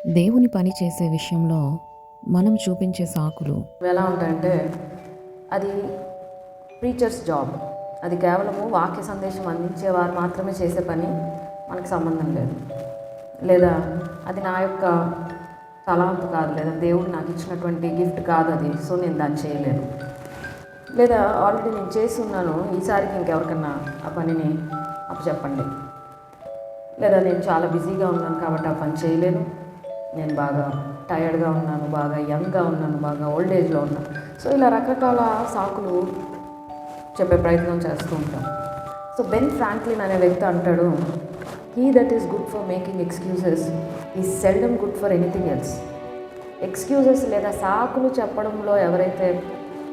దేవుని పని చేసే విషయంలో మనం చూపించే సాకులు ఎలా ఉంటాయంటే అది ప్రీచర్స్ జాబ్. అది కేవలము వాక్య సందేశం అందించేవారు మాత్రమే చేసే పని, మనకు సంబంధం లేదు. లేదా అది నా యొక్క తలాంతు కాదు, లేదా దేవుడు నాకు ఇచ్చినటువంటి గిఫ్ట్ కాదు అది, సో నేను దాన్ని చేయలేను. లేదా ఆల్రెడీ నేను చేసి ఉన్నాను, ఈసారికి ఇంకెవరికన్నా ఆ పనిని అప్పచెప్పండి. లేదా నేను చాలా బిజీగా ఉన్నాను కాబట్టి ఆ పని చేయలేను, నేను బాగా టైర్డ్గా ఉన్నాను, బాగా యంగ్గా ఉన్నాను, బాగా ఓల్డ్ ఏజ్లో ఉన్నాను. సో ఇలా రకరకాల సాకులు చెప్పే ప్రయత్నం చేస్తూ ఉంటాం. సో బెన్ ఫ్రాంక్లిన్ అనే వ్యక్తి అంటాడు, he that is good for making excuses is seldom good for anything else. Excuses లేదా సాకులు చెప్పడంలో ఎవరైతే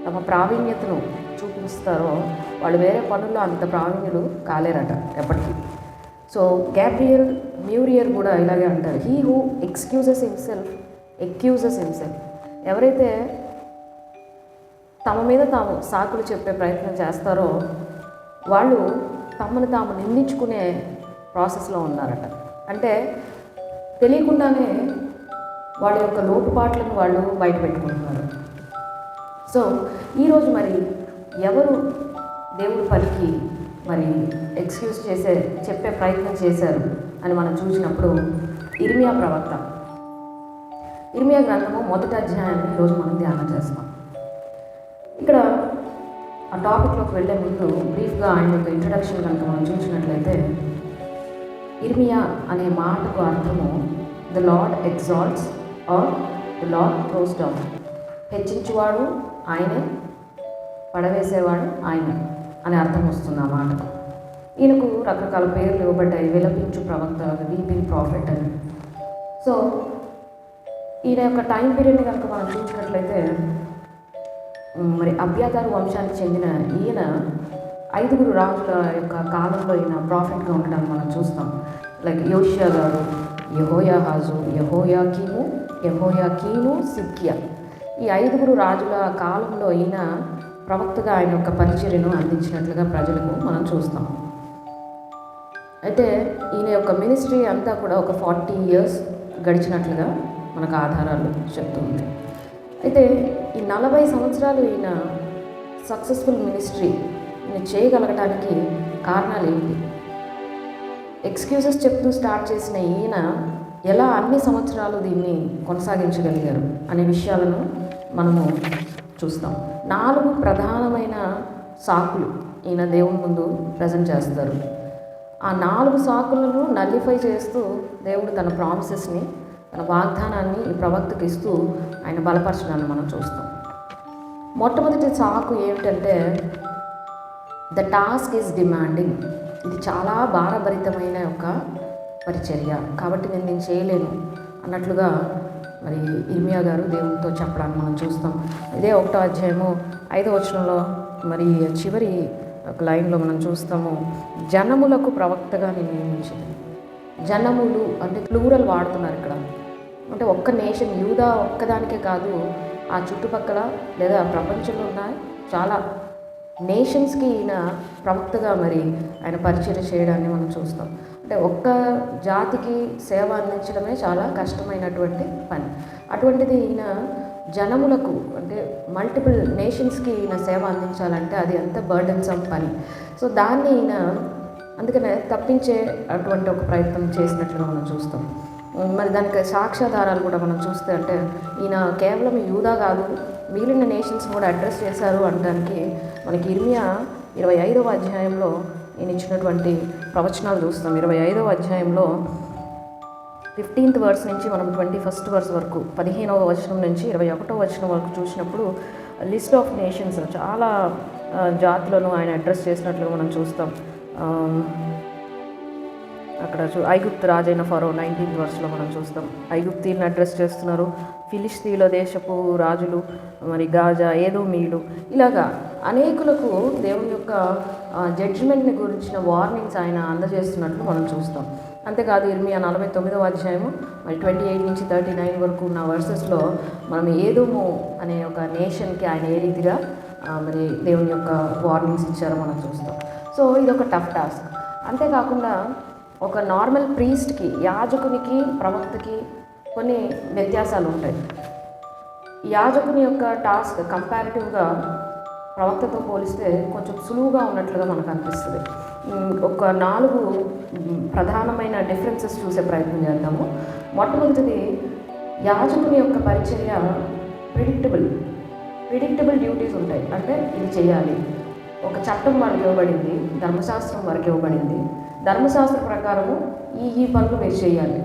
తమ ప్రావీణ్యతను చూపిస్తారో వాళ్ళు వేరే పనుల్లో అంత ప్రావీణ్యులు కాలేరట ఎప్పటికీ. సో గ్యాబ్రియల్ మ్యూరియర్ కూడా ఇలాగే అంటారు, he who excuses himself accuses himself. ఎవరైతే తమ మీద తాము సాకులు చెప్పే ప్రయత్నం చేస్తారో వాళ్ళు తమను తాము నిందించుకునే ప్రాసెస్లో ఉన్నారట. అంటే తెలియకుండానే వాళ్ళ యొక్క లోటుపాట్లను వాళ్ళు బయట పెట్టుకుంటున్నారు. సో ఈరోజు మరి ఎవరు దేవుడి పనికి మరి ఎక్స్క్యూజ్ చెప్పే ప్రయత్నం చేశారు అని మనం చూసినప్పుడు ఇర్మియా ప్రవక్త. ఇర్మియా గ్రంథము 1వ అధ్యాయాన్ని ఈరోజు మనం ధ్యానం చేస్తాం. ఇక్కడ ఆ టాపిక్లోకి వెళ్ళే ముందు బ్రీఫ్గా ఆయన యొక్క ఇంట్రడక్షన్ కనుక మనం చూసినట్లయితే, ఇర్మియా అనే మాటకు అర్థము the lord exalts or the lord throws down. హెచ్చించువాడు ఆయనే, పడవేసేవాడు ఆయనే అనే అర్థం వస్తుంది ఆ మాటకు. ఈయనకు రకరకాల పేర్లు ఇవ్వబడ్డాయి, విలపించు ప్రవక్త, వీపింగ్ ప్రాఫిట్ అని. సో ఈయన యొక్క టైం పీరియడ్ని కనుక మనం చూసినట్లయితే, మరి అబ్యాతారు వంశానికి చెందిన ఈయన 5 రాజుల యొక్క కాలంలో ఈయన ప్రాఫిట్గా ఉండడానికి మనం చూస్తాం. లైక్ యోషియా గారు, యెహోయాహాజు, యెహోయాకీను, సిద్కియా. ఈ 5 రాజుల కాలంలో ఈయన ప్రవక్తగా ఆయన యొక్క పరిచర్యను అందించినట్లుగా ప్రజలకు మనం చూస్తాం. అయితే ఈయన యొక్క మినిస్ట్రీ అంతా కూడా ఒక 40 years గడిచినట్లుగా మనకు ఆధారాలు చెప్తుంది. అయితే ఈ 40 సంవత్సరాలు ఈయన సక్సెస్ఫుల్ మినిస్ట్రీ ఈయన చేయగలగటానికి కారణాలు ఏంటి? ఎక్స్క్యూజెస్ చెప్తూ స్టార్ట్ చేసిన ఈయన ఎలా అన్ని సంవత్సరాలు దీన్ని కొనసాగించగలిగారు అనే విషయాలను మనము చూస్తాం. 4 ప్రధానమైన సాకులు ఈయన దేవుని ముందు ప్రజెంట్ చేస్తారు. ఆ 4 సాకులను నల్లిఫై చేస్తూ దేవుడు తన ప్రామిసెస్ని, తన వాగ్దానాన్ని ఈ ప్రవక్తకి ఇస్తూ ఆయన బలపరచడాన్ని మనం చూస్తాం. మొట్టమొదటి సాకు ఏమిటంటే, ద టాస్క్ ఈజ్ డిమాండింగ్. ఇది చాలా భారభరితమైన ఒక పరిచర్య కాబట్టి నేను దీన్ని చేయలేను అన్నట్లుగా మరి ఇర్మియా గారు దేవునితో చెప్పడాన్ని మనం చూస్తాం. ఇదే 1వ అధ్యాయము 5వ వచనంలో మరి చివరి ఒక లైన్లో మనం చూస్తాము, జనములకు ప్రవక్తగా నేను నియమించింది. జనములు అంటే ప్లూరల్ వాడుతున్నారు ఇక్కడ. అంటే ఒక్క నేషన్, యూదా ఒక్కదానికే కాదు, ఆ చుట్టుపక్కల లేదా ప్రపంచంలో ఉన్న చాలా నేషన్స్కి ఈయన ప్రవక్తగా మరి ఆయన పరిచయం చేయడాన్ని మనం చూస్తాం. అంటే ఒక్క జాతికి సేవ అందించడమే చాలా కష్టమైనటువంటి పని. అటువంటిది ఈయన జనములకు అంటే మల్టిపుల్ నేషన్స్కి ఈయన సేవ అందించాలంటే అది ఎంత బర్డెన్సమ్ పని. సో దాన్ని ఈయన అందుకనే తప్పించే అటువంటి ఒక ప్రయత్నం చేసినట్లుగా మనం చూస్తాం. మరి దానికి సాక్ష్యాధారాలు కూడా మనం చూస్తే, అంటే ఈయన కేవలం యూదా కాదు మిగిలిన నేషన్స్ కూడా అడ్రస్ చేశారు అనడానికి మనకి ఇర్మియా 25వ అధ్యాయంలో ఈయన ఇచ్చినటువంటి ప్రవచనాలు చూస్తాం. 25వ అధ్యాయంలో 15th verse నుంచి మనం 21st verse వరకు, 15వ వచనం నుంచి 21వ వచనం వరకు చూసినప్పుడు లిస్ట్ ఆఫ్ నేషన్స్, చాలా జాతులను ఆయన అడ్రస్ చేసినట్లుగా మనం చూస్తాం. అక్కడ ఐగుప్తు రాజైన ఫరో 19th verseలో మనం చూస్తాం. ఐగుప్తీలను అడ్రస్ చేస్తున్నారు, ఫిలిస్తీన్ల దేశపు రాజులు, మరి గాజా, ఏదోమీయులు, ఇలాగా అనేకులకు దేవుని యొక్క జడ్జిమెంట్ని గురించిన వార్నింగ్స్ ఆయన అందజేస్తున్నట్లు మనం చూస్తాం. అంతేకాదు ఇర్మియా 49వ అధ్యాయము మరి 28 నుంచి 39 వరకు ఉన్న వర్సెస్లో మనం ఏదోము అనే ఒక నేషన్కి ఆయన ఏ రీతిగా మరి దేవుని యొక్క వార్నింగ్స్ ఇచ్చారో మనం చూస్తాం. సో ఇది ఒక టఫ్ టాస్క్. అంతేకాకుండా ఒక నార్మల్ ప్రీస్ట్కి, యాజకునికి, ప్రవక్తకి కొన్ని వ్యత్యాసాలు ఉంటాయి. యాజకుని యొక్క టాస్క్ కంపారిటివ్గా ప్రవక్తతో పోలిస్తే కొంచెం సులువుగా ఉన్నట్లుగా మనకు అనిపిస్తుంది. ఒక 4 ప్రధానమైన డిఫరెన్సెస్ చూసే ప్రయత్నం చేద్దాము. మొట్టమొదటిది, యాజకుని యొక్క పరిచర్య ప్రిడిక్టబుల్ డ్యూటీస్ ఉంటాయి. అంటే ఇది చేయాలి, ఒక చట్టం వాళ్ళకి ఇవ్వబడింది, ధర్మశాస్త్రం వారికి ఇవ్వబడింది. ధర్మశాస్త్ర ప్రకారము ఈ పనులు మీరు చేయాలి,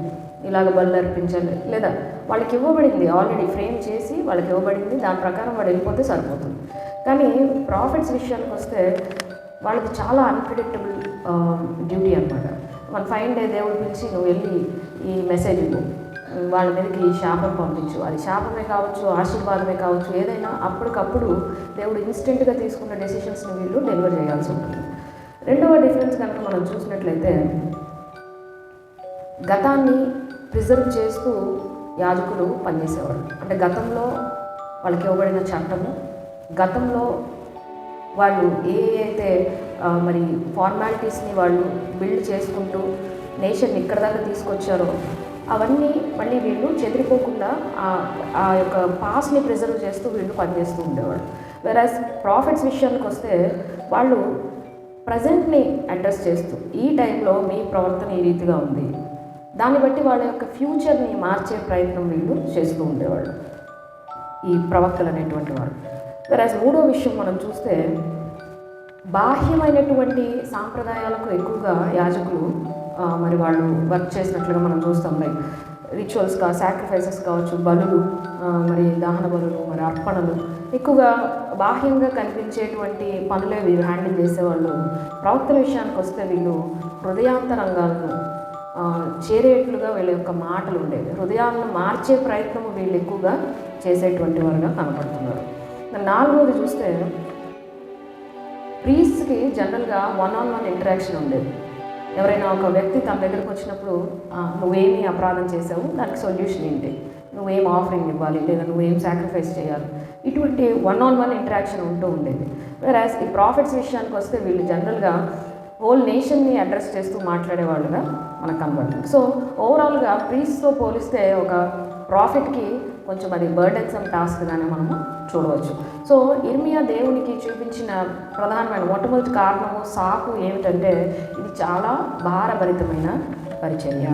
ఇలాగ బలు అర్పించాలి, లేదా వాళ్ళకి ఇవ్వబడింది, ఆల్రెడీ ఫ్రేమ్ చేసి వాళ్ళకి ఇవ్వబడింది, దాని ప్రకారం వాడు వెళ్ళిపోతే సరిపోతుంది. కానీ ప్రాఫిట్స్ విషయానికి వస్తే వాళ్ళది చాలా అన్ప్రిడిక్టబుల్ డ్యూటీ అనమాట. మన ఫైన్ డే దేవుడు పిలిచి నువ్వు వెళ్ళి ఈ మెసేజ్ ఇవ్వు, వాళ్ళ మీదకి ఈ శాపం పంపించు, అది శాపమే కావచ్చు, ఆశీర్వాదమే కావచ్చు, ఏదైనా అప్పటికప్పుడు దేవుడు ఇన్స్టెంట్గా తీసుకున్న డెసిషన్స్ని వీళ్ళు డెలివర్ చేయాల్సి ఉంటుంది. రెండవ డిఫరెన్స్ కనుక మనం చూసినట్లయితే, గతాన్ని ప్రిజర్వ్ చేస్తూ యాజకులు పనిచేసేవాళ్ళు. అంటే గతంలో వాళ్ళకి ఇవ్వబడిన చట్టము, గతంలో వాళ్ళు అయితే మరి ఫార్మాలిటీస్ని వాళ్ళు బిల్డ్ చేసుకుంటూ నేషన్ ఇక్కడ దాకా తీసుకొచ్చారో అవన్నీ మళ్ళీ వీళ్ళు చెదిరిపోకుండా ఆ యొక్క పాస్ని ప్రిజర్వ్ చేస్తూ వీళ్ళు పనిచేస్తూ ఉండేవాళ్ళు. వెరాజ్ ప్రాఫిట్స్ విషయానికి వస్తే వాళ్ళు ప్రజెంట్ని అడ్రస్ చేస్తూ ఈ టైంలో మీ ప్రవర్తన ఈ రీతిగా ఉంది, దాన్ని బట్టి వాళ్ళ యొక్క ఫ్యూచర్ని మార్చే ప్రయత్నం వీళ్ళు చేస్తూ ఉండేవాళ్ళు, ఈ ప్రవక్తలు అనేటువంటి వాళ్ళు. వెరాజ్ మూడో విషయం మనం చూస్తే, బాహ్యమైనటువంటి సాంప్రదాయాలకు ఎక్కువగా యాజకులు మరి వాళ్ళు వర్క్ చేసినట్లుగా మనం చూస్తాం. లైక్ రిచువల్స్గా సాక్రిఫైసెస్ కావచ్చు, బలులు, మరి దహన బలులు, మరి అర్పణలు, ఎక్కువగా బాహ్యంగా కనిపించేటువంటి పనులే వీళ్ళు హ్యాండిల్ చేసేవాళ్ళు. ప్రవక్తల విషయానికి వస్తే వీళ్ళు హృదయాంతరంగాలను చేరేట్లుగా వీళ్ళ యొక్క మాటలు ఉండేవి. హృదయాలను మార్చే ప్రయత్నం వీళ్ళు ఎక్కువగా చేసేటువంటి వారుగా కనపడుతున్నారు. నాలుగోది చూస్తే, ప్రీస్ట్కి జనరల్గా 1-on-1 ఇంటరాక్షన్ ఉండేది. ఎవరైనా ఒక వ్యక్తి తన దగ్గరకు వచ్చినప్పుడు నువ్వేమి అపరాధం చేసావు, దానికి సొల్యూషన్ ఏంటి, నువ్వేం ఆఫరింగ్ ఇవ్వాలి, లేదా నువ్వేం సాక్రిఫైస్ చేయాలి, ఇటువంటి 1-on-1 ఇంటరాక్షన్ ఉంటూ ఉండేది. వెరాజ్ ఈ ప్రాఫిట్స్ విషయానికి వస్తే వీళ్ళు జనరల్గా హోల్ నేషన్ని అడ్రస్ చేస్తూ మాట్లాడేవాళ్ళుగా మనకు కనబడుతుంది. సో ఓవరాల్గా ప్రీస్ట్తో పోలిస్తే ఒక ప్రాఫిట్కి కొంచెం అది బర్డెన్సమ్ టాస్క్గానే మనము చూడవచ్చు. సో ఇర్మియా దేవునికి చూపించిన ప్రధానమైన మొట్టమొదటి కారణము, సాకు ఏమిటంటే ఇది చాలా భారభరితమైన పరిచర్య.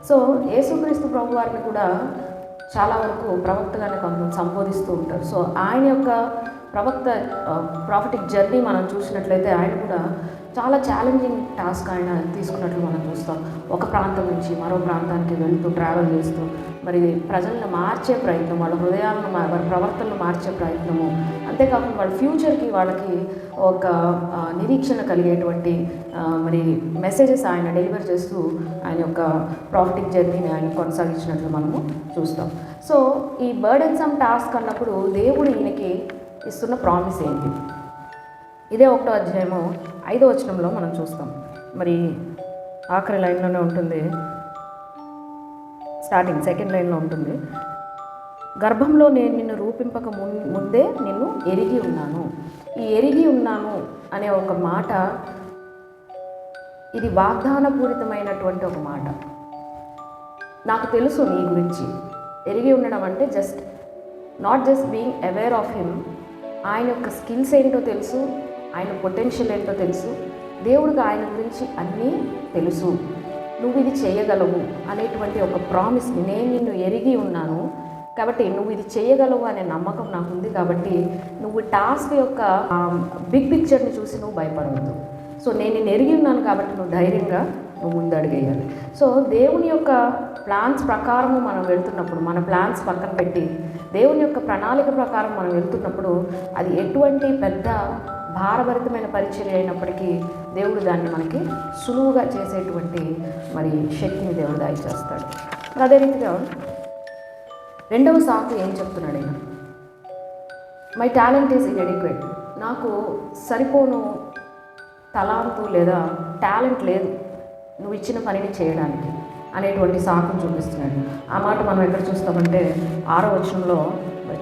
సో యేసుక్రీస్తు ప్రభు వారిని కూడా చాలా వరకు ప్రవక్తగానే కొంతమంది సంబోధిస్తూ ఉంటారు. సో ఆయన యొక్క ప్రాఫిటిక్ జర్నీ మనం చూసినట్లయితే ఆయన కూడా చాలా ఛాలెంజింగ్ టాస్క్ ఆయన తీసుకున్నట్లు మనం చూస్తాం. ఒక ప్రాంతం నుంచి మరో ప్రాంతానికి వెళ్తూ ట్రావెల్ చేస్తూ మరి ప్రజలను మార్చే ప్రయత్నం, వాళ్ళ హృదయాలను వారి ప్రవర్తనలు మార్చే ప్రయత్నము, అంతేకాకుండా వాళ్ళ ఫ్యూచర్కి వాళ్ళకి ఒక నిరీక్షణ కలిగేటువంటి మరి మెసేజెస్ ఆయన డెలివర్ చేస్తూ ఆయన యొక్క ప్రాఫిటిక్ జర్నీని ఆయన కొనసాగించినట్లు మనము చూస్తాం. సో ఈ బర్డెన్సమ్ టాస్క్ అన్నప్పుడు దేవుడు ఈయనకి ఇస్తున్న ప్రామిస్ ఏంటి? ఇదే 1వ అధ్యాయము 5వ వచనంలో మనం చూస్తాం. మరి ఆఖరి లైన్లోనే ఉంటుంది, స్టార్టింగ్ 2nd లైన్లో ఉంటుంది, గర్భంలో నేను నిన్ను రూపింపక ముందే నిన్ను ఎరిగి ఉన్నాను. ఈ ఎరిగి ఉన్నాను అనే ఒక మాట, ఇది వాగ్దానపూరితమైనటువంటి ఒక మాట. నాకు తెలుసు నీ గురించి. ఎరిగి ఉండడం అంటే not just being aware of him, ఆయన యొక్క స్కిల్స్ ఏంటో తెలుసు, ఆయన పొటెన్షియల్ ఏంటో తెలుసు, దేవుడికి ఆయన గురించి అన్నీ తెలుసు, నువ్వు ఇది చేయగలవు అనేటువంటి ఒక ప్రామిస్ని, నేను నిన్ను ఎరిగి ఉన్నాను కాబట్టి నువ్వు ఇది చేయగలవు అనే నమ్మకం నాకు ఉంది, కాబట్టి నువ్వు టాస్క్ యొక్క బిగ్ పిక్చర్ని చూసి నువ్వు భయపడవద్దు. సో నేను నిన్ను ఎరిగి ఉన్నాను కాబట్టి నువ్వు ధైర్యంగా నువ్వు ముందు అడిగేయాలి. సో దేవుని యొక్క ప్లాన్స్ ప్రకారము మనం వెళ్తున్నప్పుడు, మన ప్లాన్స్ పక్కన పెట్టి దేవుని యొక్క ప్రణాళిక ప్రకారం మనం వెళ్తున్నప్పుడు, అది ఎటువంటి పెద్ద భారభరితమైన పరిచర్య అయినప్పటికీ దేవుడు దాన్ని మనకి సులువుగా చేసేటువంటి మరి శక్తిని దేవుడు దయచేస్తాడు. అదే రీతిగా 2వ సాకు ఏం చెప్తున్నాడు ఆయన? మై టాలెంట్ ఈజ్ ఇన్ఎడిక్వేట్, నాకు సరిపోను తలాంతు లేదా టాలెంట్ లేదు నువ్వు ఇచ్చిన పనిని చేయడానికి అనేటువంటి సాకును చూపిస్తున్నాడు. ఆ మాట మనం ఎక్కడ చూస్తామంటే 6వ వచనంలో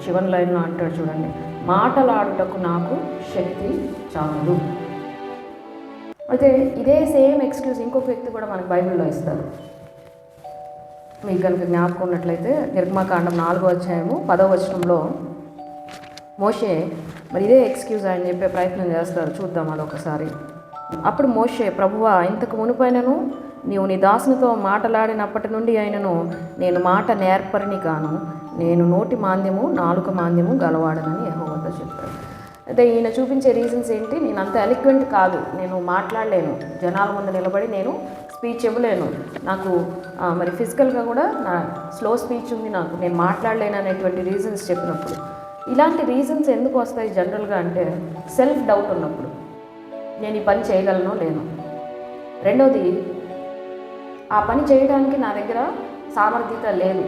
చివరి లైన్లో అంటాడు చూడండి, మాటలాడుటకు నాకు శక్తి చాలు. అయితే ఇదే సేమ్ ఎక్స్క్యూజ్ ఇంకొక వ్యక్తి కూడా మనకు బైబిల్లో ఇస్తారు. మీకు కనుక జ్ఞాపకం ఉన్నట్లయితే నిర్గమాకాండం 4వ అధ్యాయము 10వ వచనంలో మోషే మరి ఇదే ఎక్స్క్యూజ్ ఆయన చెప్పే ప్రయత్నం చేస్తారు. చూద్దాం అదొకసారి. అప్పుడు మోషే, ప్రభువా, ఇంతకు మునుపైనను నీవు నీ దాసునితో మాటలాడినప్పటి నుండి అయినను నేను మాట నేర్పరిని కాను, నేను నోటి మాంద్యము నాలుక మాంద్యము గలవాడనని యెహోవాతో చెప్పాడు. అయితే ఈయన చూపించే రీజన్స్ ఏంటి? నేను అంత ఎలిక్వెంట్ కాదు, నేను మాట్లాడలేను, జనాల ముందు నిలబడి నేను స్పీచ్ ఇవ్వలేను, నాకు మరి ఫిజికల్గా కూడా నా స్లో స్పీచ్ ఉంది, నేను మాట్లాడలేను అనేటువంటి రీజన్స్ చెప్పినప్పుడు, ఇలాంటి రీజన్స్ ఎందుకు వస్తాయి జనరల్గా అంటే సెల్ఫ్ డౌట్ ఉన్నప్పుడు, నేను ఈ పని చేయగలనో లేను. రెండోది, ఆ పని చేయడానికి నా దగ్గర సామర్థ్యత లేదు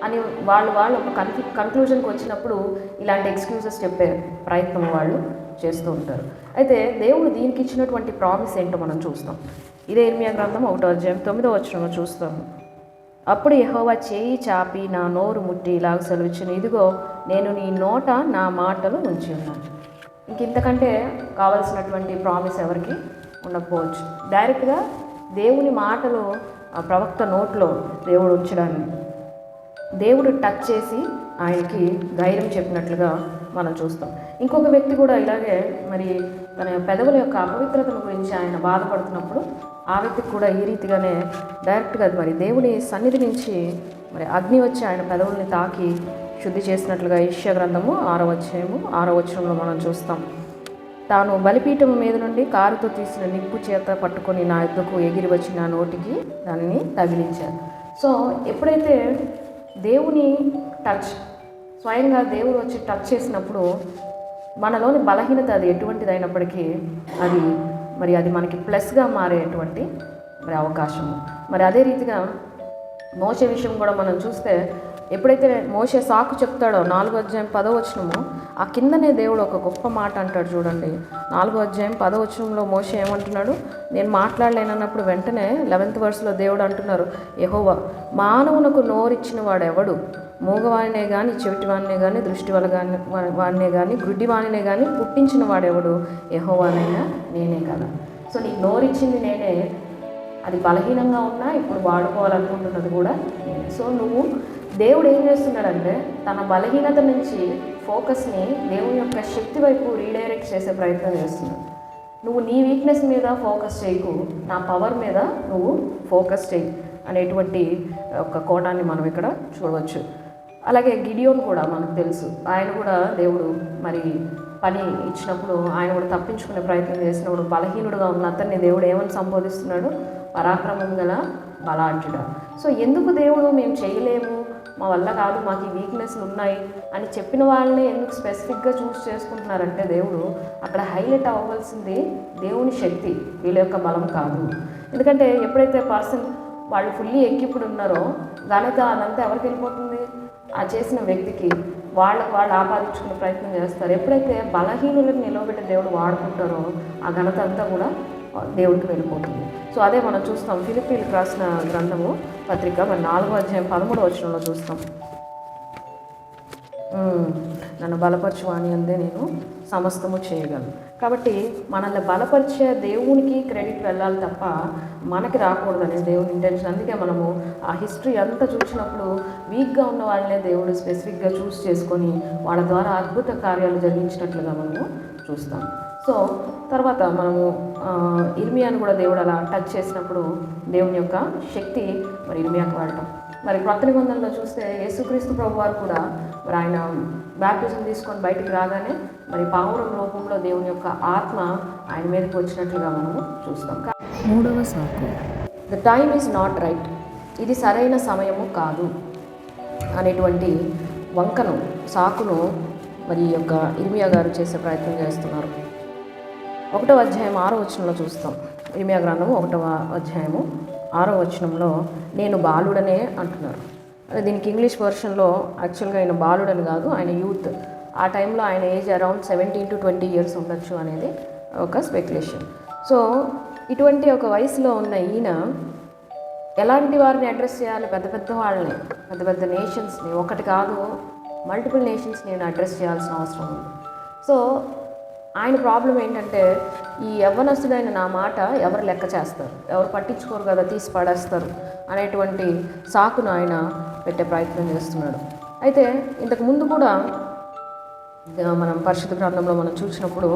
అని వాళ్ళు ఒక కన్క్లూజన్కి వచ్చినప్పుడు ఇలాంటి ఎక్స్క్యూజెస్ చెప్పే ప్రయత్నం వాళ్ళు చేస్తూ ఉంటారు. అయితే దేవుడు దీనికి ఇచ్చినటువంటి ప్రామిస్ ఏంటో మనం చూస్తాం. ఇదే ఇర్మియా గ్రంథం 1వ అధ్యాయం 9వ వచనంలో చూస్తాము. అప్పుడు యెహోవా చేయి చాపి నా నోరు ముట్టి ఇలాగ సెలవిచ్చును, ఇదిగో నేను నీ నోట నా మాటలు ఉంచి ఉన్నాను. ఇంతకంటే కావాల్సినటువంటి ప్రామిస్ ఎవరికి ఉండకపోవచ్చు. డైరెక్ట్గా దేవుని మాటలు ప్రవక్త నోట్లో దేవుడు ఉంచడాన్ని దేవుడు టచ్ చేసి ఆయనకి ధైర్యం చెప్పినట్లుగా మనం చూస్తాం. ఇంకొక వ్యక్తి కూడా ఇలాగే మరి తన పెదవుల యొక్క అపవిత్రతను గురించి ఆయన బాధపడుతున్నప్పుడు ఆ వ్యక్తికి కూడా ఈ రీతిగానే డైరెక్ట్గా మరి దేవుని సన్నిధి నుంచి మరి అగ్ని వచ్చి ఆయన పెదవుల్ని తాకి శుద్ధి చేసినట్లుగా యెషయా గ్రంథము 6వ అధ్యాయము 6వ వచనంలో మనం చూస్తాం. తాను బలిపీఠం మీద నుండి కారుతో తీసిన నిప్పు చేత పట్టుకొని నా యుద్ధకు ఎగిరి వచ్చి నా నోటికి దానిని తగిలించారు. సో ఎప్పుడైతే దేవుని టచ్, స్వయంగా దేవుడు వచ్చి టచ్ చేసినప్పుడు మనలోని బలహీనత అది ఎటువంటిది అయినప్పటికీ అది మనకి ప్లస్గా మారేటువంటి మరి అవకాశము. మరి అదే రీతిగా మోషే విషయం కూడా మనం చూస్తే ఎప్పుడైతే మోషే సాకు చెప్తాడో 4వ అధ్యాయం 10వ వచనము, ఆ కిందనే దేవుడు ఒక గొప్ప మాట అంటాడు చూడండి. 4వ అధ్యాయం 10వ వచనంలో మోషే ఏమంటున్నాడు? నేను మాట్లాడలేనన్నప్పుడు వెంటనే 11th వర్స్లో దేవుడు అంటున్నారు, యెహోవా, మానవునకు నోరిచ్చిన వాడెవడు? మూగవానినే కానీ, చెవిటివానినే కానీ, దృష్టి వానినే కానీ, గుడ్డివానినే కానీ పుట్టించిన వాడెవడు? యెహోవానైనా నేనే కదా. సో నీకు నోరిచ్చింది నేనే, అది బలహీనంగా ఉన్నా ఇప్పుడు వాడుకోవాలనుకుంటున్నది కూడా నేనే. సో దేవుడు ఏం చేస్తున్నాడంటే తన బలహీనత నుంచి ఫోకస్ని దేవుని యొక్క శక్తి వైపు రీడైరెక్ట్ చేసే ప్రయత్నం చేస్తున్నాడు. నువ్వు నీ వీక్నెస్ మీద ఫోకస్ చేయకు, నా పవర్ మీద నువ్వు ఫోకస్ చేయి అనేటువంటి ఒక కోణాన్ని మనం ఇక్కడ చూడవచ్చు. అలాగే గిడియోన్ కూడా మనకు తెలుసు, ఆయన కూడా దేవుడు మరి పని ఇచ్చినప్పుడు ఆయన కూడా తప్పించుకునే ప్రయత్నం చేసినప్పుడు బలహీనుడుగా ఉన్న అతన్ని దేవుడు ఏమని సంబోధిస్తున్నాడు? పరాక్రమం గల బలాఢ్యుడా. సో ఎందుకు దేవుడు మేము చేయలేము, మా వల్ల కాదు, మాకు ఈ వీక్నెస్లు ఉన్నాయి అని చెప్పిన వాళ్ళని ఎందుకు స్పెసిఫిక్గా చూస్ చేసుకుంటున్నారంటే దేవుడు అక్కడ హైలైట్ అవ్వవలసింది దేవుని శక్తి, వీళ్ళ యొక్క బలం కాదు. ఎందుకంటే ఎప్పుడైతే పర్సన్ వాళ్ళు ఫుల్లీ ఎక్కిప్పుడు ఉన్నారో ఘనత అదంతా ఎవరికి వెళ్ళిపోతుంది? ఆ చేసిన వ్యక్తికి వాళ్ళు ఆపాదించుకునే ప్రయత్నం చేస్తారు. ఎప్పుడైతే బలహీనులను నిలవబెట్టి దేవుడు వాడుకుంటారో ఆ ఘనత అంతా కూడా దేవుడికి వెళ్ళిపోతుంది. సో అదే మనం చూస్తాం ఫిలిప్పీలకు రాసిన గ్రంథము పత్రిక మరి 4వ అధ్యాయం 13వ వచనంలో చూస్తాం. నన్ను బలపరచువాని అందే నేను సమస్తము చేయగలను. కాబట్టి మనల్ని బలపరిచే దేవునికి క్రెడిట్ వెళ్ళాలి తప్ప మనకి రాకూడదనే దేవుని ఇంటెన్షన్. అందుకే మనము ఆ హిస్టరీ అంతా చూసినప్పుడు వీక్గా ఉన్న వాళ్ళనే దేవుడు స్పెసిఫిక్గా చూస్ చేసుకొని వాళ్ళ ద్వారా అద్భుత కార్యాలు జరిగించినట్లుగా మనము చూస్తాం. సో తర్వాత మనము ఇర్మియాను కూడా దేవుడు అలా టచ్ చేసినప్పుడు దేవుని యొక్క శక్తి మరి ఇర్మియాకు వాడటం. మరి క్రొత్త నిబంధనలో చూస్తే యేసుక్రీస్తు ప్రభువారు కూడా మరి ఆయన బ్యాప్టిజం తీసుకొని బయటికి రాగానే మరి పావురం రూపంలో దేవుని యొక్క ఆత్మ ఆయన మీదకి వచ్చినట్లుగా మనము చూస్తాం. 3వ సాకు, the time is not right, ఇది సరైన సమయము కాదు అనేటువంటి వంకను సాకును మరి యొక్క ఇర్మియా గారు చేసే ప్రయత్నం చేస్తున్నారు. 1వ అధ్యాయం 6వ వచనంలో చూస్తాం. ఇర్మియా గ్రంథము 1వ అధ్యాయము 6వ వచనంలో నేను బాలుడనే అంటున్నారు. అదే దీనికి ఇంగ్లీష్ వర్షన్లో యాక్చువల్గా ఆయన బాలుడని కాదు, ఆయన యూత్. ఆ టైంలో ఆయన ఏజ్ అరౌండ్ 17 to 20 years ఉండొచ్చు అనేది ఒక స్పెక్యులేషన్. సో ఇటువంటి ఒక వయసులో ఉన్న ఈయన ఎలాంటి వారిని అడ్రస్ చేయాలి? పెద్ద పెద్ద వాళ్ళని, పెద్ద పెద్ద నేషన్స్ని, ఒకటి కాదు మల్టిపుల్ నేషన్స్ నేను అడ్రస్ చేయాల్సిన అవసరం ఉంది. సో ఆయన ప్రాబ్లం ఏంటంటే ఈ యవ్వనస్తుడైన నా మాట ఎవరు లెక్క చేస్తారు, ఎవరు పట్టించుకోరు కదా, తీసి పడేస్తారు అనేటువంటి సాకును ఆయన పెట్టే ప్రయత్నం చేస్తున్నాడు. అయితే ఇంతకు ముందు కూడా మనం పరిశుద్ధ గ్రంథంలో మనం చూసినప్పుడు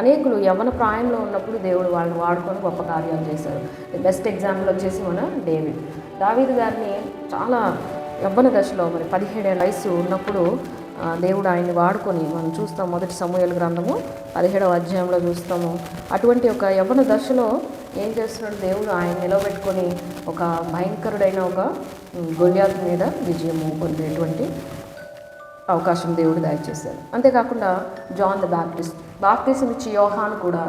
అనేకులు యవ్వన ప్రాయంలో ఉన్నప్పుడు దేవుడు వాళ్ళని వాడుకొని గొప్ప కార్యాలు చేశారు. బెస్ట్ ఎగ్జాంపుల్ వచ్చేసి మన దావీదు గారిని చాలా యవ్వన దశలో మరి 17 ఏళ్ళ వయసు ఉన్నప్పుడు దేవుడు ఆయన్ని వాడుకొని మనం చూస్తాం. మొదటి సమూయేలు గ్రంథము 17వ అధ్యాయంలో చూస్తాము. అటువంటి ఒక యవ్వన దశలో ఏం చేస్తున్నాడు, దేవుడు ఆయన నిలబెట్టుకొని ఒక భయంకరుడైన ఒక గొల్యాతు మీద విజయము పొందేటువంటి అవకాశం దేవుడు దయచేశారు. అంతేకాకుండా జాన్ ద బాప్టిజం ఇచ్చి యోహాను కూడా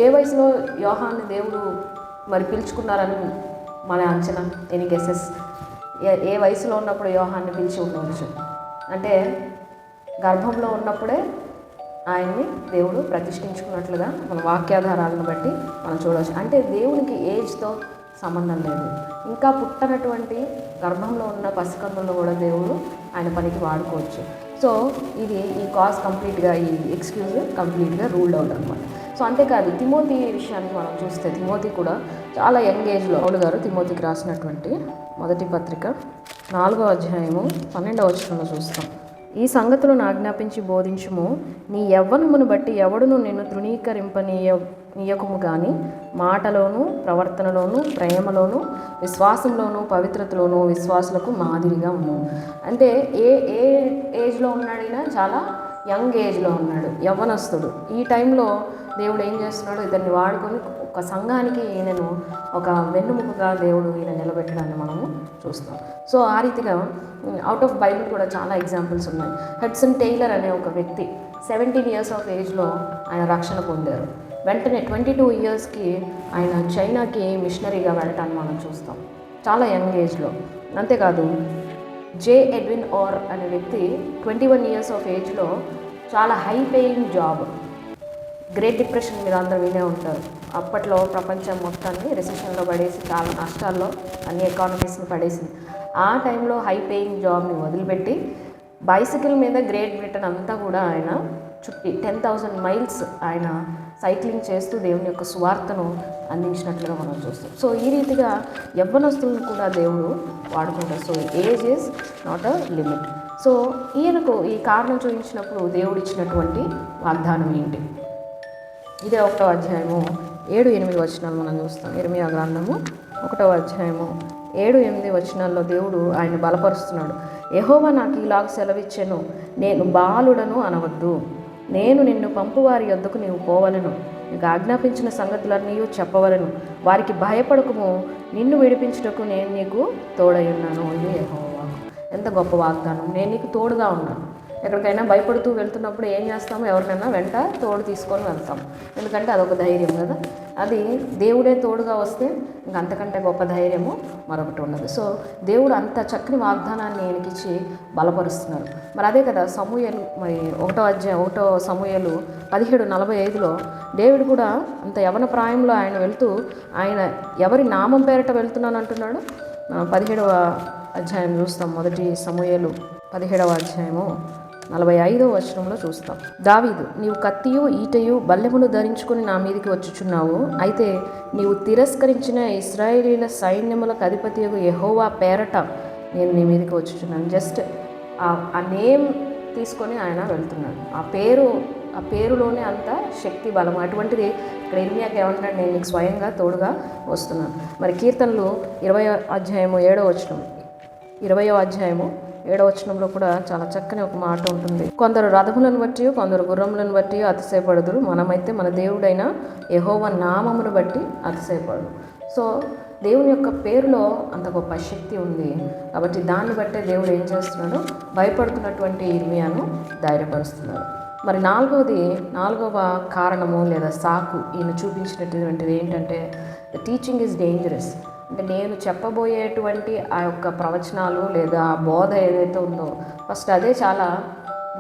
ఏ వయసులో యోహాన్ని దేవుడు మరి పిలుచుకున్నారని మన అంచనా, ఎనీ గెసెస్? ఏ వయసులో ఉన్నప్పుడు యోహాన్ని పిలిచి ఉండవచ్చు అంటే గర్భంలో ఉన్నప్పుడే ఆయన్ని దేవుడు ప్రతిష్ఠించుకున్నట్లుగా మన వాక్యాధారాలను బట్టి మనం చూడవచ్చు. అంటే దేవునికి ఏజ్తో సంబంధం లేదు. ఇంకా పుట్టనటువంటి గర్భంలో ఉన్న పసికందుల్లో కూడా దేవుడు ఆయన పనికి వాడుకోవచ్చు. సో ఇది ఈ కాజ్ కంప్లీట్గా, ఈ ఎక్స్క్యూజ్ కంప్లీట్గా రూల్డ్ అవుట్ అనమాట. సో అంతేకాదు తిమోతి విషయాన్ని మనం చూస్తే తిమోతి కూడా చాలా యంగ్ ఏజ్లో పౌలు గారు తిమోతికి రాసినటువంటి మొదటి పత్రిక 4వ అధ్యాయము 12వ వచనంలో చూస్తాం. ఈ సంగతులను ఆజ్ఞాపించి బోధించుము, నీ యవ్వనమును బట్టి ఎవడును నిన్ను తృణీకరింపనీయకుము కానీ మాటలోను, ప్రవర్తనలోను, ప్రేమలోను, విశ్వాసంలోను, పవిత్రతలోను విశ్వాసులకు మాదిరిగా ఉన్నావు. అంటే ఏ ఏ ఏజ్లో ఉన్నాడైనా చాలా యంగ్ ఏజ్లో ఉన్నాడు, యవ్వనస్తుడు. ఈ టైంలో దేవుడు ఏం చేస్తున్నాడు, ఇతన్ని వాడుకొని ఒక సంఘానికి ఈయనను ఒక వెన్నుముకగా దేవుడు ఈయన నిలబెట్టడాన్ని మనము చూస్తాం. సో ఆ రీతిగా అవుట్ ఆఫ్ బైబిల్ కూడా చాలా ఎగ్జాంపుల్స్ ఉన్నాయి. హడ్సన్ టైలర్ అనే ఒక వ్యక్తి 17 ఇయర్స్ ఆఫ్ ఏజ్లో ఆయన రక్షణ పొందారు. వెంటనే 22 ఇయర్స్కి ఆయన చైనాకి మిషనరీగా వెళ్ళటాన్ని మనం చూస్తాం, చాలా యంగ్ ఏజ్లో. అంతేకాదు జే ఎడ్విన్ ఆర్ అనే వ్యక్తి 21 ఇయర్స్ ఆఫ్ ఏజ్లో చాలా high paying job, great depression మీద అందరూ వినే ఉంటారు. అప్పట్లో ప్రపంచం మొత్తాన్ని రెసెషన్లో పడేసి చాలా నష్టాల్లో అన్ని ఎకానమీస్ని పడేసింది. ఆ టైంలో హై పేయింగ్ జాబ్ని వదిలిపెట్టి బైసికల్ మీద గ్రేట్ బ్రిటన్ అంతా కూడా ఆయన చుట్టి 10,000 మైల్స్ ఆయన సైక్లింగ్ చేస్తూ దేవుని యొక్క సువార్తను అందించినట్లుగా మనం చూస్తాం. సో ఈ రీతిగా యవ్వనస్తులను కూడా దేవుడు వాడుకుంటారు. So age is not a limit. So ఈయనకు ఈ కారణం చూపించినప్పుడు దేవుడు ఇచ్చినటువంటి వాగ్దానం ఏంటి? ఇదే 1వ అధ్యాయము 7-8 వచనాలు మనం చూస్తాం. ఇర్మియా గ్రంథము 1వ అధ్యాయము 7-8 వచనాల్లో దేవుడు ఆయన బలపరుస్తున్నాడు. యెహోవా నాకు ఇలాగ సెలవిచ్చెను, నేను బాలుడను అనవద్దు, నేను నిన్ను పంపువారి యొద్దకు నీవు పోవలను, నీకు ఆజ్ఞాపించిన సంగతులన్నీ చెప్పవలను, వారికి భయపడకుము, నిన్ను విడిపించుటకు నేను నీకు తోడై ఉన్నాను. ఇది యెహోవా. ఎంత గొప్ప వాగ్దానం! నేను నీకు తోడుగా ఉన్నాను. ఎక్కడికైనా భయపడుతూ వెళ్తున్నప్పుడు ఏం చేస్తాము, ఎవరినైనా వెంట తోడు తీసుకొని వెళ్తాం, ఎందుకంటే అదొక ధైర్యం కదా. అది దేవుడే తోడుగా వస్తే ఇంక అంతకంటే గొప్ప ధైర్యము మరొకటి ఉండదు. సో దేవుడు అంత చక్కని వాగ్దానాన్ని ఈయనకిచ్చి బలపరుస్తున్నారు. మరి అదే కదా సమూయేలు, మరి 1వ సమూయేలు 17:45లో డేవిడ్ కూడా అంత యవన ప్రాయంలో ఆయన వెళ్తూ ఆయన ఎవరి నామం పేరట వెళ్తున్నాను అంటున్నాడు. 17వ అధ్యాయం చూస్తాం. మొదటి సమూయేలు 17వ అధ్యాయము 45వ వచనంలో చూస్తాం. దావీదు, నీవు కత్తియు ఈటయు బల్లెమును ధరించుకుని నా మీదికి వచ్చుచున్నావు, అయితే నీవు తిరస్కరించిన ఇశ్రాయేలీల సైన్యములకు అధిపతియగు యెహోవా పేరట నేను నీ మీదికి వచ్చుచున్నాను. జస్ట్ ఆ నేమ్ తీసుకొని ఆయన వెళ్తున్నాడు. ఆ పేరులోనే అంత శక్తి బలం. అటువంటిది ఇక్కడ ఇర్మియాకి ఏమంటున్నాడు, నేను నీకు స్వయంగా తోడుగా వస్తున్నాను. మరి కీర్తనలు 20వ అధ్యాయము 7వ వచనం, 20వ అధ్యాయము 7వ వచనంలో కూడా చాలా చక్కని ఒక మాట ఉంటుంది. కొందరు రథములను బట్టి, కొందరు గుర్రములను బట్టి అతిశయపడుదురు, మనమైతే మన దేవుడైన యెహోవా నామమును బట్టి అతిశయపడు. సో దేవుని యొక్క పేరులో అంత గొప్ప శక్తి ఉంది కాబట్టి దాన్ని బట్టే దేవుడు ఏం చేస్తున్నాడు, భయపడుతున్నటువంటి ఇర్మియాను ధైర్యపరుస్తున్నాడు. మరి నాలుగవ కారణము లేదా సాకు ఈయన చూపించినటువంటిది ఏంటంటే, ద టీచింగ్ ఈజ్ డేంజరస్. అంటే నేను చెప్పబోయేటువంటి ఆ యొక్క ప్రవచనాలు లేదా ఆ బోధ ఏదైతే ఉందో ఫస్ట్ అదే చాలా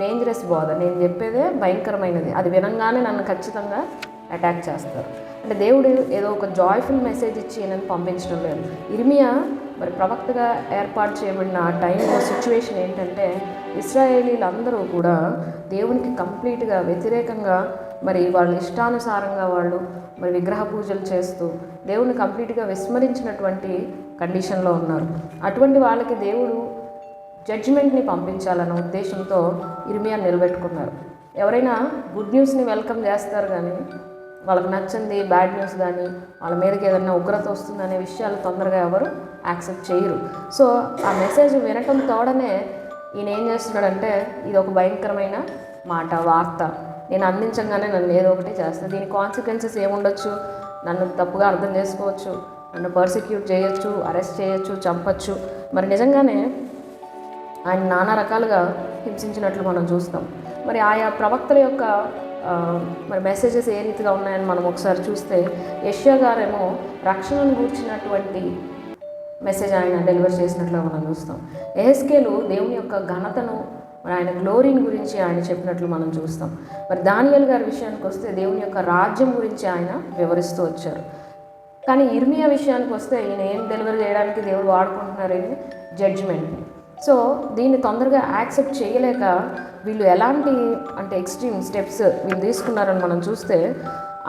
డేంజరస్ బోధ. నేను చెప్పేదే భయంకరమైనది. అది వినంగానే నన్ను ఖచ్చితంగా అటాక్ చేస్తారు. అంటే దేవుడు ఏదో ఒక జాయ్ఫుల్ మెసేజ్ ఇచ్చి నన్ను పంపించడం లేదు. ఇర్మియా మరి ప్రవక్తగా ఏర్పాటు చేయబడిన ఆ టైంలో సిచ్యువేషన్ ఏంటంటే, ఇశ్రాయేలీలందరూ కూడా దేవునికి కంప్లీట్గా వ్యతిరేకంగా మరి వాళ్ళ ఇష్టానుసారంగా వాళ్ళు మరి విగ్రహ పూజలు చేస్తూ దేవుని కంప్లీట్గా విస్మరించినటువంటి కండిషన్లో ఉన్నారు. అటువంటి వాళ్ళకి దేవుడు జడ్జిమెంట్ని పంపించాలన్న ఉద్దేశంతో ఇర్మియాని నిలబెట్టుకున్నారు. ఎవరైనా గుడ్ న్యూస్ని వెల్కమ్ చేస్తారు, కానీ వాళ్ళకి నచ్చింది బ్యాడ్ న్యూస్ కానీ వాళ్ళ మీదకి ఏదైనా ఉగ్రత వస్తుందనే విషయాలు తొందరగా ఎవరు యాక్సెప్ట్ చేయరు. సో ఆ మెసేజ్ వినటం తోడనే ఈయన ఏం చేస్తున్నాడంటే, ఇది ఒక భయంకరమైన మాట, వార్త నేను అందించగానే నన్ను ఏదో ఒకటి చేస్తాను, దీని కాన్సిక్వెన్సెస్ ఏముండొచ్చు, నన్ను తప్పుగా అర్థం చేసుకోవచ్చు, నన్ను పర్సిక్యూట్ చేయొచ్చు, అరెస్ట్ చేయొచ్చు, చంపచ్చు. మరి నిజంగానే ఆయన నానా రకాలుగా హింసించినట్లు మనం చూస్తాం. మరి ఆయా ప్రవక్తల యొక్క మరి మెసేజెస్ ఏ రీతిగా ఉన్నాయని మనం ఒకసారి చూస్తే, యెషయా గారేమో రక్షణను గూర్చినటువంటి మెసేజ్ ఆయన డెలివర్ చేసినట్లుగా మనం చూస్తాం. యెహెజ్కేలు దేవుని యొక్క ఘనతను, మరి ఆయన గ్లోరీని గురించి ఆయన చెప్పినట్లు మనం చూస్తాం. మరి దానియేలు గారి విషయానికి వస్తే దేవుని యొక్క రాజ్యం గురించి ఆయన వివరిస్తూ వచ్చారు. కానీ ఇర్మియా విషయానికి వస్తే ఈయన ఏం డెలివరీ చేయడానికి దేవుడు వాడుకుంటున్నారని జడ్జిమెంట్ని. సో దీన్ని తొందరగా యాక్సెప్ట్ చేయలేక వీళ్ళు ఎలాంటి అంటే ఎక్స్ట్రీమ్ స్టెప్స్ వీళ్ళు తీసుకున్నారని మనం చూస్తే,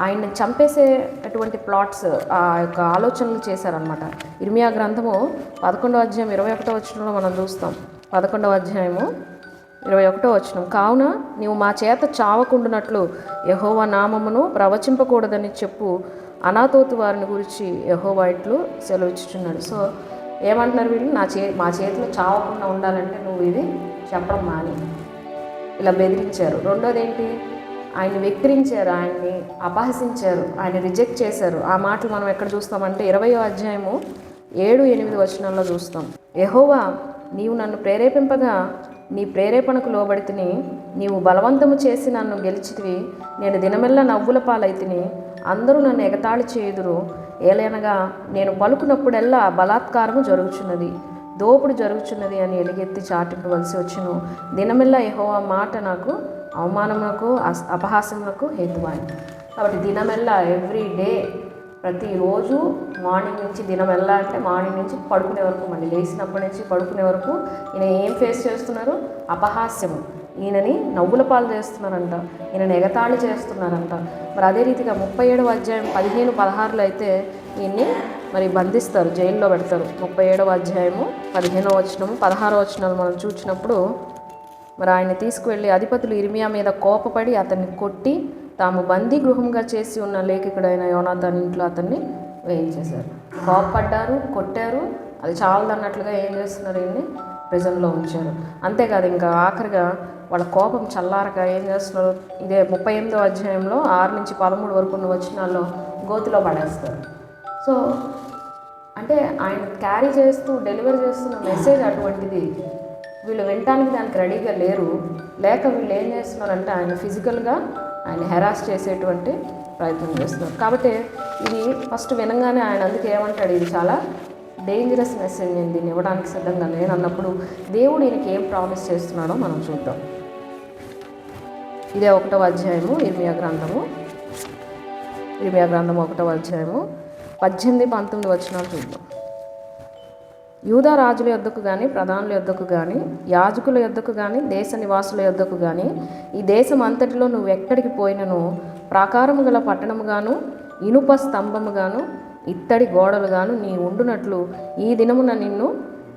ఆయన్ని చంపేసేటటువంటి ప్లాట్స్ ఆ యొక్క ఆలోచనలు చేశారనమాట. ఇర్మియా గ్రంథము 11వ అధ్యాయం 21వ వచనంలో మనం చూస్తాం. 11వ అధ్యాయము 21వ వచనం, కావున నీవు మా చేత చావకుండునట్లు యెహోవా నామమును ప్రవచింపకూడదని చెప్పు, అనాతోతు వారిని గురించి యెహోవా ఇట్లు సెలవిచ్చుచున్నాడు. సో ఏమంటున్నారు వీళ్ళు, మా చేతిలో చావకుండా ఉండాలంటే నువ్వు ఇది చెప్పడం మాని, ఇలా బెదిరించారు. రెండోది ఏంటి, ఆయన్ని వెక్కిరించారు, ఆయన్ని అపహసించారు, ఆయన రిజెక్ట్ చేశారు. ఆ మాటలు మనం ఎక్కడ చూస్తామంటే 20వ అధ్యాయము 7-8 వచనాల్లో చూస్తాం. యెహోవా నీవు నన్ను ప్రేరేపింపగా నీ ప్రేరేపణకు లోబడితిని, నీవు బలవంతము చేసి నన్ను గెలిచితివి, నేను దినమెల్లా నవ్వుల పాలైతిని, అందరూ నన్ను ఎగతాళి చేయుదురు. ఏలైనగా నేను పలుకున్నప్పుడెల్లా బలాత్కారము జరుగుచున్నది, దోపుడు జరుగుచున్నది అని ఎలుగెత్తి చాటింపవలసి వచ్చును. దినమెల్లా యెహోవా మాట నాకు అవమానమునకు అపహాసమునకు హేతువాయి. కాబట్టి దినమెల్లా ఎవ్రీ డే, ప్రతిరోజు మార్నింగ్ నుంచి దినమెల్లా అంటే మార్నింగ్ నుంచి పడుకునే వరకు, మళ్ళీ లేచినప్పటి నుంచి పడుకునే వరకు ఈయన ఏం ఫేస్ చేస్తున్నారు, అపహాస్యము. ఈయనని నవ్వుల పాలు చేస్తున్నారంట, ఈయనని ఎగతాళి చేస్తున్నారంట. మరి అదే రీతిగా 37వ అధ్యాయం 15-16లో అయితే ఈయన్ని మరి బంధిస్తారు, జైల్లో పెడతారు. 37వ అధ్యాయము 15వ వచనము 16వ వచనాలు మనం చూసినప్పుడు, మరి ఆయన్ని తీసుకువెళ్ళి అధిపతులు ఇర్మియా మీద కోపపడి అతన్ని కొట్టి తాము బందీ గృహంగా చేసి ఉన్న లేఖకుడైన యోనాతాను ఇంట్లో అతన్ని వేయించేశారు. కోపపడ్డారు, కొట్టారు, అది చాలదన్నట్లుగా ఏం చేస్తున్నారు, ఈయన్ని ప్రిజన్లో ఉంచారు. అంతేకాదు, ఇంకా ఆఖరిగా వాళ్ళ కోపం చల్లారక ఏం చేస్తున్నారు, ఇదే 38వ అధ్యాయంలో 6-13 వరకు ఉన్న వచనాల్లో గోతిలో పడేస్తారు. సో అంటే ఆయన క్యారీ చేస్తూ డెలివరీ చేస్తున్న మెసేజ్ అటువంటిది. వీళ్ళు వినటానికి దానికి రెడీగా లేరు, లేక వీళ్ళు ఏం చేస్తున్నారంటే ఆయన ఫిజికల్గా ఆయన హెరాస్ చేసేటువంటి ప్రయత్నం చేస్తున్నారు. కాబట్టి ఇది ఫస్ట్ వినగానే ఆయన అందుకే ఏమంటాడు, ఇది చాలా డేంజరస్ మెసేజ్, నేను దీన్ని ఇవ్వడానికి సిద్ధంగా లేను అన్నప్పుడు దేవుడు ఈయనకి ఏం ప్రామిస్ చేస్తున్నాడో మనం చూద్దాం. ఇదే 1వ అధ్యాయము ఇర్మియా గ్రంథము 1వ అధ్యాయము 18-19 వచనాలు చూద్దాం. యూదా రాజుల యొద్దకు కానీ, ప్రధానుల యొద్దకు కానీ, యాజకుల యొద్దకు కానీ, దేశ నివాసుల యొద్దకు కానీ, ఈ దేశం అంతటిలో నువ్వు ఎక్కడికి పోయినను ప్రాకారము గల పట్టణముగాను, ఇనుప స్తంభముగాను, ఇత్తడి గోడలుగాను నీ ఉండునట్లు ఈ దినమున నిన్ను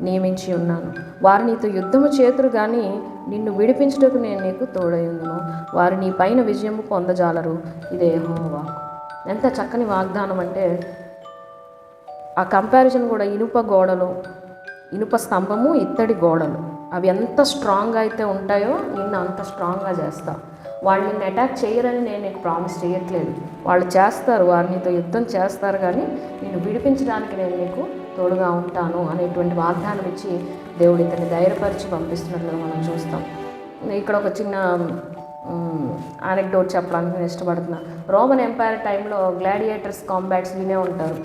నియమించి ఉన్నాను. వారు నీతో యుద్ధము చేతురు కానీ నిన్ను విడిపించుటకు నేను నీకు తోడయుందును. వారు నీ పైన విజయము పొందజాలరు. ఇదే యెహోవా. ఎంత చక్కని వాగ్దానం అంటే, ఆ కంపారిజన్ కూడా ఇనుప గోడలు, ఇనుప స్తంభము, ఇత్తడి గోడలు, అవి ఎంత స్ట్రాంగ్గా అయితే ఉంటాయో నిన్ను అంత స్ట్రాంగ్గా చేస్తా. వాళ్ళు నిన్ను అటాక్ చేయరని నేను నీకు ప్రామిస్ చేయట్లేదు, వాళ్ళు చేస్తారు, వారు నీతో యుద్ధం చేస్తారు, కానీ నిన్ను విడిపించడానికి నేను నీకు తోడుగా ఉంటాను అనేటువంటి వాగ్దానం ఇచ్చి దేవుడు ఇతన్ని ధైర్యపరిచి పంపిస్తున్నట్లుగా మనం చూస్తాం. ఇక్కడ ఒక చిన్న అనెక్డోట్ చెప్పడానికి నేను ఇష్టపడుతున్నా. రోమన్ ఎంపైర్ టైంలో గ్లాడియేటర్స్ కాంబాట్స్ వినే ఉంటారు.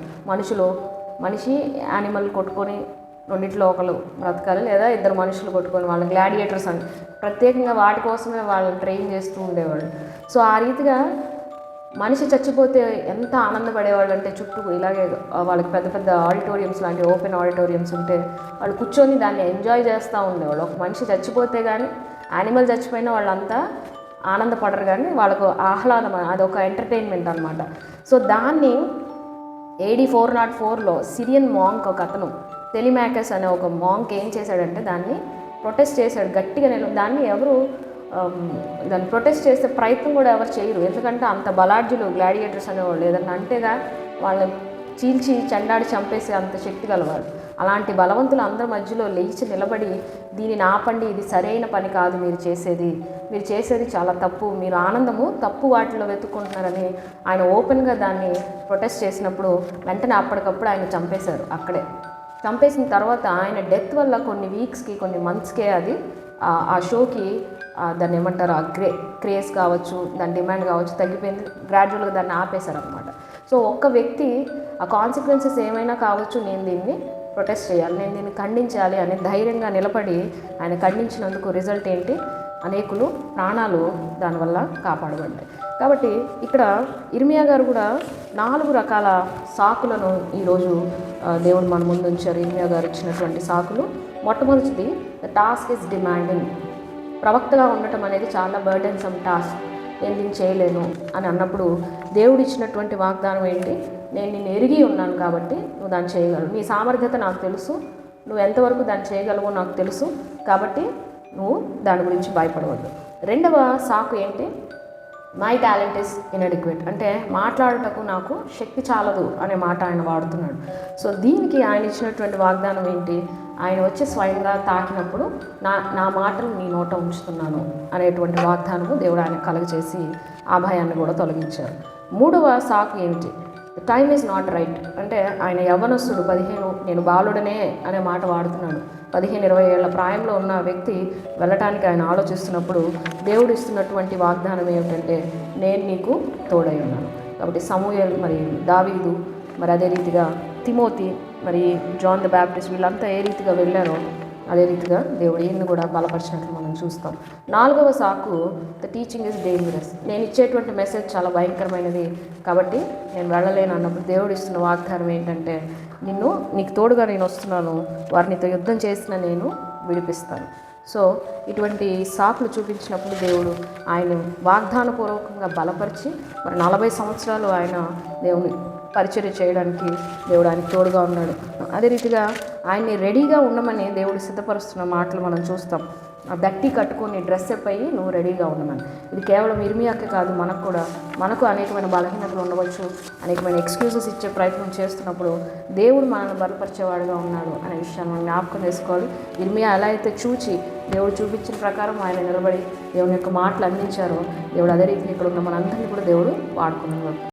మనిషి యానిమల్ కొట్టుకొని రెండిట్లో ఒకరు బ్రతకాలి, లేదా ఇద్దరు మనుషులు కొట్టుకొని వాళ్ళు గ్లాడియేటర్స్ అని ప్రత్యేకంగా వాటి కోసమే వాళ్ళని ట్రైన్ చేస్తూ ఉండేవాళ్ళు. సో ఆ రీతిగా మనిషి చచ్చిపోతే ఎంత ఆనందపడేవాళ్ళు అంటే, చుట్టూ ఇలాగే వాళ్ళకి పెద్ద పెద్ద ఆడిటోరియంస్ లాంటి ఓపెన్ ఆడిటోరియంస్ ఉంటే వాళ్ళు కూర్చొని దాన్ని ఎంజాయ్ చేస్తూ ఉండేవాళ్ళు. ఒక మనిషి చచ్చిపోతే కానీ, యానిమల్ చచ్చిపోయినా వాళ్ళంతా ఆనందపడరు, కానీ వాళ్ళకు ఆహ్లాదం, అదొక ఎంటర్టైన్మెంట్ అనమాట. సో దాన్ని AD 404లో సిరియన్ మాంక్ ఒక అతను టెలిమాకస్ అనే ఒక మాంక్ ఏం చేశాడంటే దాన్ని ప్రొటెస్ట్ చేశాడు గట్టిగా. దాన్ని ఎవరు దాన్ని ప్రొటెస్ట్ చేసే ప్రయత్నం కూడా ఎవరు చేయరు, ఎందుకంటే అంత బలాఢ్యులు గ్లాడియేటర్స్ అనేవాళ్ళు. ఏదన్నా అంటేగా వాళ్ళని చీల్చి చెండాడి చంపేసే అంత శక్తి గలవారు. అలాంటి బలవంతులు అందరి మధ్యలో లేచి నిలబడి దీనిని ఆపండి, ఇది సరైన పని కాదు, మీరు చేసేది చాలా తప్పు, మీరు ఆనందము తప్పు వాటిలో వెతుక్కుంటున్నారని ఆయన ఓపెన్గా దాన్ని ప్రొటెస్ట్ చేసినప్పుడు వెంటనే అప్పటికప్పుడు ఆయన చంపేశారు. అక్కడే చంపేసిన తర్వాత ఆయన డెత్ వల్ల కొన్ని వీక్స్కి కొన్ని మంత్స్కే అది ఆ షోకి దాన్ని ఏమంటారు, ఆ క్రేజ్ కావచ్చు, దాని డిమాండ్ కావచ్చు తగ్గిపోయింది. గ్రాడ్యువల్గా దాన్ని ఆపేశారు అనమాట. సో ఒక్క వ్యక్తి ఆ కాన్సిక్వెన్సెస్ ఏమైనా కావచ్చు, నేను దీన్ని ప్రొటెస్ట్ చేయాలి, నేను దీన్ని ఖండించాలి అని ధైర్యంగా నిలబడి ఆయన ఖండించినందుకు రిజల్ట్ ఏంటి, అనేకులు ప్రాణాలు దానివల్ల కాపాడబడ్డాయి. కాబట్టి ఇక్కడ ఇర్మియా గారు కూడా 4 రకాల సాకులను ఈరోజు దేవుడు మన ముందు ఉంచారు. ఇర్మియా గారు ఇచ్చినటువంటి సాకులు, మొట్టమొదటిది ద టాస్క్ ఈజ్ డిమాండింగ్. ప్రవక్తగా ఉండటం అనేది చాలా బర్డెన్సమ్ టాస్క్, నేను దీన్ని చేయలేను అని అన్నప్పుడు దేవుడు ఇచ్చినటువంటి వాగ్దానం ఏంటి, నేను నిన్ను ఎరిగి ఉన్నాను కాబట్టి నువ్వు దాన్ని చేయగలవు, నీ సామర్థ్యత నాకు తెలుసు, నువ్వు ఎంతవరకు దాన్ని చేయగలవో నాకు తెలుసు, కాబట్టి నువ్వు దాని గురించి భయపడవద్దు. రెండవ సాకు ఏంటి, మై టాలెంట్ ఈస్ ఇన్అడిక్వేట్, అంటే మాట్లాడటకు నాకు శక్తి చాలదు అనే మాట ఆయన వాడుతున్నాడు. సో దీనికి ఆయన ఇచ్చినటువంటి వాగ్దానం ఏంటి, ఆయన వచ్చి స్వయంగా తాకినప్పుడు నా మాటలు నీ నోట ఉంచుతున్నాను అనేటువంటి వాగ్దానము దేవుడు ఆయన కలుగజేసి ఆ భయాన్ని కూడా తొలగించారు. మూడవ సాకు ఏంటి, టైమ్ ఈజ్ నాట్ రైట్, అంటే ఆయన యవ్వనస్తుడు 15, నేను బాలుడనే అనే మాట వాడుతున్నాడు. 15-20 ఏళ్ల ప్రాయంలో ఉన్న వ్యక్తి వెళ్ళటానికి ఆయన ఆలోచిస్తున్నప్పుడు దేవుడు ఇస్తున్నటువంటి వాగ్దానం ఏమిటంటే, నేను నీకు తోడై ఉన్నాను. కాబట్టి సమూయేలు, మరి దావీదు, మరి అదే రీతిగా తిమోతి, మరి జాన్ ద బ్యాప్టిస్ట్, వీళ్ళంతా ఏ రీతిగా వెళ్ళారో అదే రీతిగా దేవుడు ఈయన్ని కూడా బలపరిచినట్లు మనం చూస్తాం. 4వ సాకు, ద టీచింగ్ ఇస్ డేంజరస్, నేను ఇచ్చేటువంటి మెసేజ్ చాలా భయంకరమైనది కాబట్టి నేను వెళ్ళలేను అన్నప్పుడు దేవుడు ఇస్తున్న వాగ్దానం ఏంటంటే, నీకు తోడుగా నేను వస్తున్నాను, వారినితో యుద్ధం చేసిన నేను విడిపిస్తాను. సో ఇటువంటి సాకులు చూపించినప్పుడు దేవుడు ఆయన వాగ్దానపూర్వకంగా బలపరిచి మరి 40 సంవత్సరాలు ఆయన దేవుని పరిచర్య చేయడానికి దేవుడు ఆయనకు తోడుగా ఉన్నాడు. అదే రీతిగా ఆయన్ని రెడీగా ఉండమని దేవుడు సిద్ధపరుస్తున్న మాటలు మనం చూస్తాం. దట్టి కట్టుకొని డ్రెస్ అప్ అయ్యి నువ్వు రెడీగా ఉండమని. ఇది కేవలం ఇర్మియాకే కాదు, మనకు అనేకమైన బలహీనతలు ఉండవచ్చు, అనేకమైన ఎక్స్క్యూజెస్ ఇచ్చే ప్రయత్నం చేస్తున్నప్పుడు దేవుడు మనల్ని బలపరిచేవాడుగా ఉన్నాడు అనే విషయాన్ని మనం జ్ఞాపకం చేసుకోవాలి. ఇర్మియా ఎలా అయితే దేవుడు చూపించిన ప్రకారం ఆయన నిలబడి దేవుని యొక్క మాటలు అందించారో, దేవుడు అదే రీతిగా ఇక్కడ ఉన్న మనందరినీ కూడా దేవుడు వాడుకున్నాడు.